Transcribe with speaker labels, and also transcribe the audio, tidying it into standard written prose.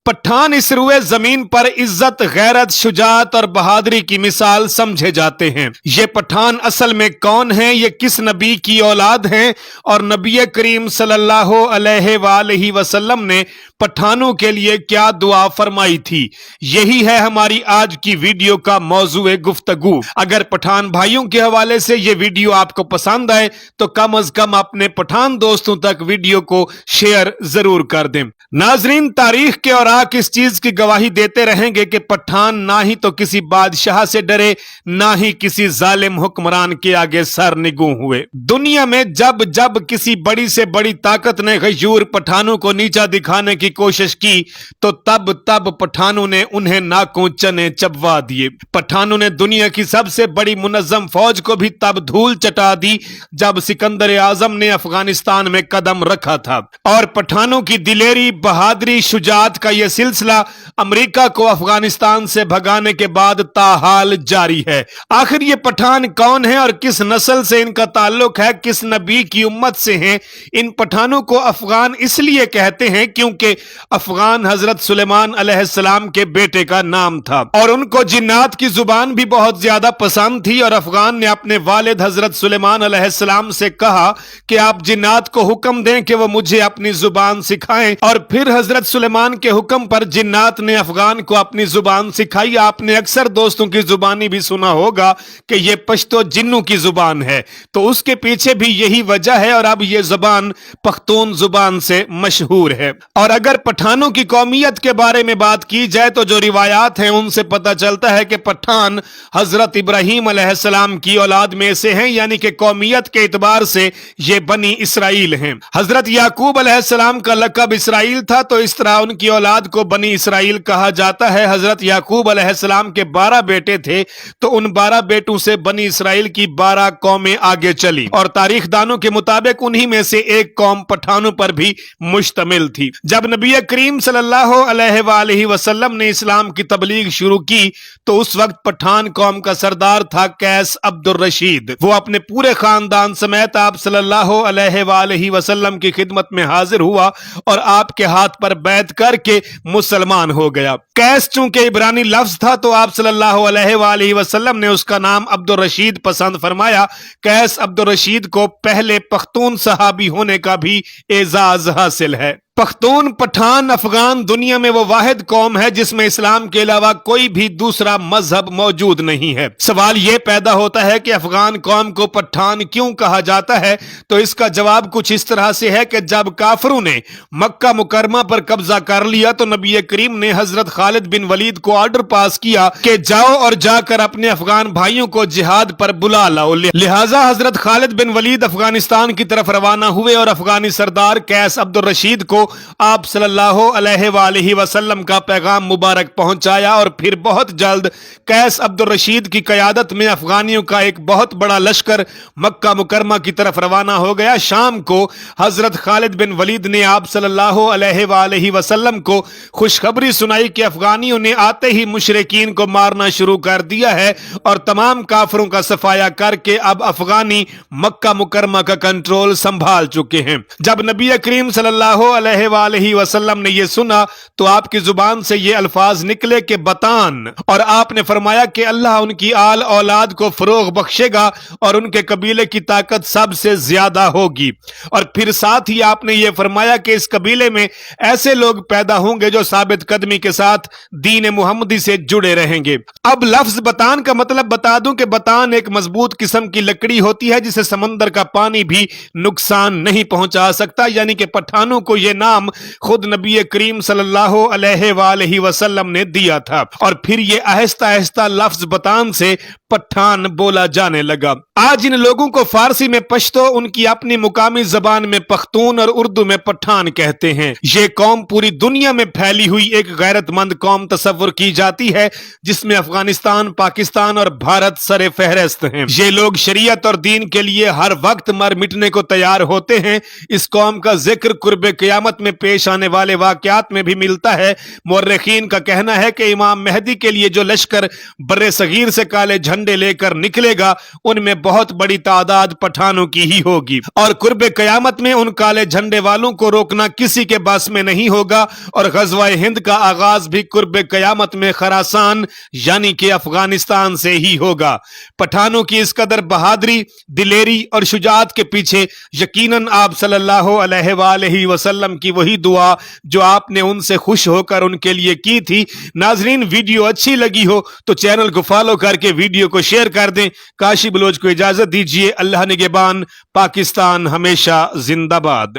Speaker 1: पठान इस रुए जमीन पर इज्जत, गैरत, शुजात और बहादुरी की मिसाल समझे जाते हैं। ये पठान असल में कौन हैं, ये किस नबी की औलाद हैं और नबी करीम सल्लल्लाहु अलैहि वसल्लम ने पठानों के लिए क्या दुआ फरमाई थी, यही है हमारी आज की वीडियो का मौजूए गुफ्तगू। अगर पठान भाइयों के हवाले से ये वीडियो आपको पसंद आए तो कम अज कम अपने पठान दोस्तों तक वीडियो को शेयर जरूर कर दें। नाजरीन, तारीख के औराक इस चीज की गवाही देते रहेंगे कि पठान ना ही तो किसी बादशाह से डरे, ना ही किसी जालिम हुक्मरान के आगे सर निगू हुए। दुनिया में जब जब किसी बड़ी से बड़ी ताकत ने गयूर पठानों को नीचा दिखाने की कोशिश की तो तब तब पठानों ने उन्हें नाकों चने चबवा दिए। पठानों ने दुनिया की सबसे बड़ी मुनज्जम फौज को भी तब धूल चटा दी जब सिकंदर आजम ने अफगानिस्तान में कदम रखा था। और पठानों की दिलेरी, बहादुरी, शुजात का यह सिलसिला अमेरिका को अफगानिस्तान से भगाने के बाद ताहाल जारी है। आखिर ये पठान कौन है और किस नस्ल से इनका ताल्लुक है, किस नबी की उम्मत से हैं? इन पठानों को अफगान इसलिए कहते हैं क्योंकि अफगान हजरत सुलेमान अलैहिस्सलाम के बेटे का नाम था और उनको जिन्नात की जुबान भी बहुत ज्यादा पसंद थी। और अफगान ने अपने वालिद हजरत सुलेमान अलैहिस्सलाम से कहा कि आप जिन्नात को हुक्म दें कि वो मुझे अपनी जुबान सिखाएं। और फिर हजरत सुलेमान के हुक्म पर जिन्नात ने अफगान को अपनी जुबान सिखाई। आपने अक्सर दोस्तों की जुबानी भी सुना होगा कि ये पश्तो जिन्नों की जुबान है, तो उसके पीछे भी यही वजह है और अब ये जुबान पख्तून जुबान से मशहूर है। और अगर पठानों की कौमियत के बारे में बात की जाए तो जो रिवायात हैं उनसे पता चलता है कि पठान हजरत इब्राहीम अलैहिस्सलाम की औलाद में से हैं, यानी कि कौमियत के एतबार से ये बनी इसराइल हैं। हजरत याकूब अलैहिस्सलाम का लकब इसराइल था, तो इस तरह उनकी औलाद को बनी इसराइल कहा जाता है। हजरत याकूब अलैहिस्सलाम के 12 बेटे थे, तो उन 12 बेटों से बनी इसराइल की 12 कौमें आगे चली और तारीख दानों के मुताबिक उन्हीं में से एक कौम पठानों पर भी मुश्तमिल थी। जब नबी करीम सल्लल्लाहु अलैहि वसल्लम ने इस्लाम की तबलीग शुरू की तो उस वक्त पठान कौम का सरदार था कैस अब्दुर रशीद। वो अपने पूरे खानदान समेत आप सल्लल्लाहु अलैहि वसल्लम की खिदमत में हाजिर हुआ और आपके हाथ पर बैत करके मुसलमान हो गया। कैस चूंकि इब्रानी लफ्ज था तो आप सल्लल्लाहु अलैहि वसल्लम ने उसका नाम अब्दुर रशीद पसंद फरमाया। कैस अब्दुर रशीद को पहले पख्तून सहाबी होने का भी एजाज हासिल है। पख्तून, पठान, अफगान दुनिया में वो वाहिद कौम है जिसमें इस्लाम के अलावा कोई भी दूसरा मजहब मौजूद नहीं है। सवाल यह पैदा होता है कि अफगान कौम को पठान क्यों कहा जाता है, तो इसका जवाब कुछ इस तरह से है कि जब काफरों ने मक्का मुकरमा पर कब्जा कर लिया तो नबी करीम ने हजरत खालिद बिन वलीद को ऑर्डर पास किया कि जाओ और जाकर अपने अफगान भाइयों को जिहाद पर बुला लाओ। लिहाजा हजरत खालिद बिन वलीद अफगानिस्तान की तरफ रवाना हुए और अफगानी सरदार कैस अब्दुर रशीद को आप सल्लल्लाहु अलैहि वसल्लम का पैगाम मुबारक पहुंचाया। और फिर बहुत जल्द कैस अब्दुर रशीद की क़यादत में अफगानियों का एक बहुत बड़ा लश्कर मक्का मुकरमा की तरफ रवाना हो गया। शाम को हजरत खालिद बिन वलीद ने आप सल्लल्लाहु अलैहि वसल्लम को खुशखबरी सुनाई कि अफगानियों ने आते ही मुशरिकीन को मारना शुरू कर दिया है और तमाम काफरों का सफाया करके अब अफगानी मक्का मुकरमा का कंट्रोल संभाल चुके हैं। जब नबी करीम सल्लल्लाहु अलैहि वसल्लम ने यह सुना तो आपकी जुबान से ये अल्फाज निकले कि बतान, और आपने फरमाया कि अल्लाह उनकी आल औलाद को फरोग बख्शेगा और उनके कबीले की ताकत सबसे ज्यादा होगी। और फिर साथ ही आपने ये फरमाया कि इस कबीले में ऐसे लोग पैदा होंगे जो साबित कदमी के साथ दीन मुहम्मदी से जुड़े रहेंगे। अब लफ्ज बतान का मतलब बता दूं कि बतान एक मजबूत किस्म की लकड़ी होती है जिसे समंदर का पानी भी नुकसान नहीं पहुंचा सकता, यानी कि पठानों को यह नाम खुद नबी करीम सल्लल्लाहु अलैहि वसल्लम ने दिया था और फिर ये आहिस्ता आहिस्ता लफ्ज बतान से पठान बोला जाने लगा। आज इन लोगों को फारसी में पश्तो, उनकी अपनी मुकामी जबान में पख्तून और उर्दू में पठान कहते हैं। ये कौम पूरी दुनिया में फैली हुई एक गैरतमंद कौम तस्वुर की जाती है जिसमें अफगानिस्तान, पाकिस्तान और भारत सरे फहरिस्त हैं। ये लोग शरीयत और दीन के लिए हर वक्त मर मिटने को तैयार होते हैं। इस कौम का जिक्र कुर्बे क़यामत में पेश आने वाले वाकयात में भी मिलता है। मुर्रिखीन का कहना है कि इमाम मेहदी के लिए जो लश्कर बर्रे सगीर से काले झंडे جھنڈے लेकर निकलेगा उनमें बहुत बड़ी तादाद पठानों की ही होगी और कुर्ब कयामत में उन काले झंडे वालों को रोकना किसी के बस में नहीं होगा और गजवा हिंद का आगाज भी कुर्ब कयामत में खरासान यानी कि अफगानिस्तान से ही होगा। पठानों की इस कदर बहादुरी, दिलेरी और शुजात के पीछे यकीनन आप सल्लल्लाहु अलैहि वसल्लम की वही दुआ जो आपने उनसे खुश होकर उनके लिए की थी। नाजरीन, वीडियो अच्छी लगी हो तो चैनल को फॉलो करके वीडियो को शेयर कर दें। काशी बलोच को इजाजत दीजिए। अल्लाह निगहबान। पाकिस्तान हमेशा जिंदाबाद।